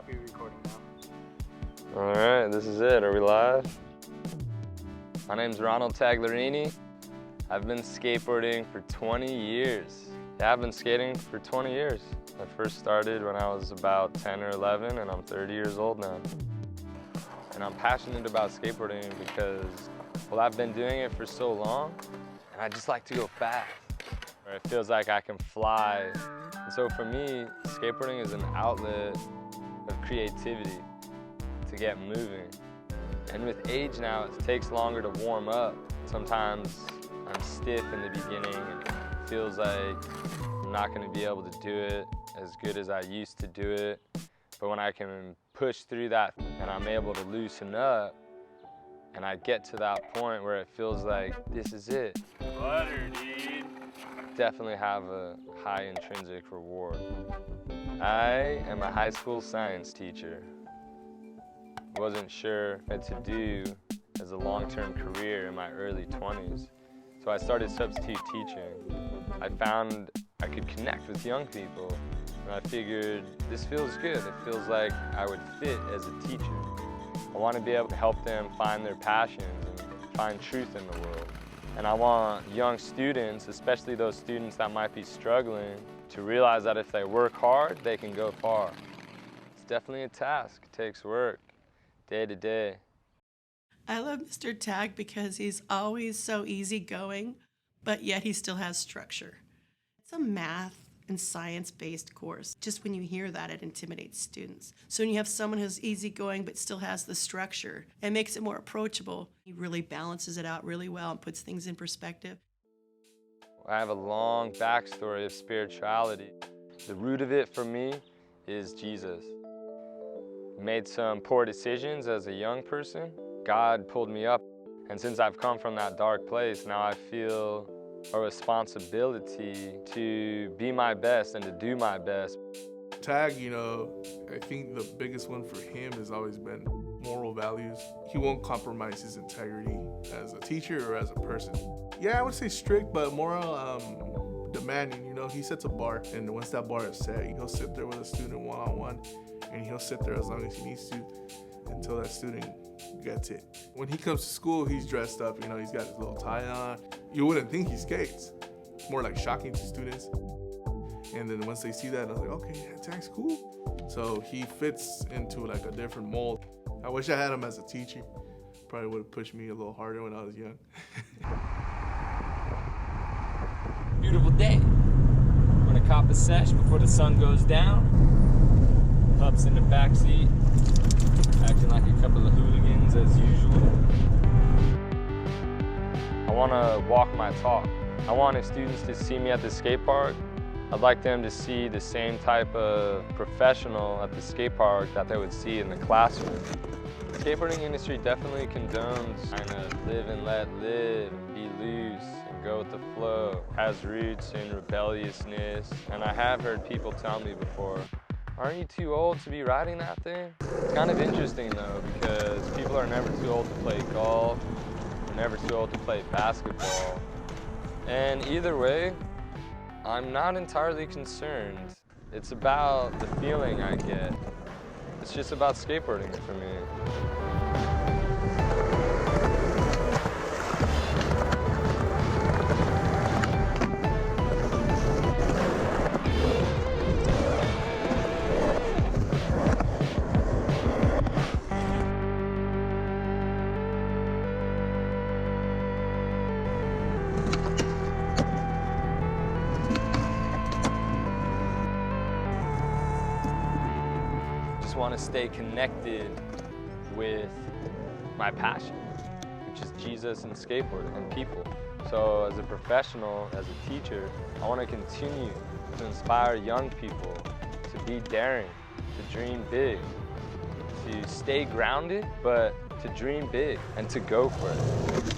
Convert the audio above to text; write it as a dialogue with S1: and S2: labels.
S1: Are you recording now?
S2: All right, this is it. Are we live? My name's Ronald Taglireni. I've been skateboarding for 20 years. Yeah, I've been skating for 20 years. I first started when I was about 10 or 11, and I'm 30 years old now. And I'm passionate about skateboarding because, well, I've been doing it for so long, and I just like to go fast. Or it feels like I can fly. And so for me, skateboarding is an outlet of creativity to get moving. And with age now, it takes longer to warm up. Sometimes I'm stiff in the beginning and it feels like I'm not going to be able to do it as good as I used to do it. But when I can push through that and I'm able to loosen up and I get to that point where it feels like this is it.
S1: Butter, dude.
S2: Definitely have a high intrinsic reward. I am a high school science teacher. Wasn't sure what to do as a long-term career in my early 20s. So I started substitute teaching. I found I could connect with young people, and I figured this feels good. It feels like I would fit as a teacher. I want to be able to help them find their passions and find truth in the world. And I want young students, especially those students that might be struggling, to realize that if they work hard, they can go far. It's definitely a task. It takes work, day to day.
S3: I love Mr. Tag because he's always so easygoing, but yet he still has structure. It's a math and science-based course. Just when you hear that, it intimidates students. So when you have someone who's easygoing but still has the structure, it makes it more approachable. He really balances it out really well and puts things in perspective.
S2: I have a long backstory of spirituality. The root of it for me is Jesus. Made some poor decisions as a young person. God pulled me up, and since I've come from that dark place, now I feel a responsibility to be my best and to do my best.
S4: Tag, I think the biggest one for him has always been moral values. He won't compromise his integrity as a teacher or as a person. Yeah, I would say strict, but more demanding. He sets a bar, and once that bar is set, he'll sit there with a student one-on-one, and he'll sit there as long as he needs to until that student gets it. When he comes to school, he's dressed up, he's got his little tie on. You wouldn't think he skates. It's more like shocking to students. And then once they see that, I was like, okay, Tag's cool. So he fits into like a different mold. I wish I had him as a teacher. Probably would have pushed me a little harder when I was young.
S5: Beautiful day. I'm gonna cop a sesh before the sun goes down. Pups in the back seat, acting like a couple of hooligans as usual.
S2: I want to walk my talk. I want students to see me at the skate park. I'd like them to see the same type of professional at the skate park that they would see in the classroom. The skateboarding industry definitely condones kind of live and let live, and be loose, and go with the flow. It has roots in rebelliousness, and I have heard people tell me before, aren't you too old to be riding that thing? It's kind of interesting though, because people are never too old to play golf, they're never too old to play basketball. And either way, I'm not entirely concerned. It's about the feeling I get. It's just about skateboarding for me. Want to stay connected with my passion, which is Jesus and skateboarding and people. So as a professional, as a teacher, I want to continue to inspire young people to be daring, to dream big, to stay grounded, but to dream big and to go for it.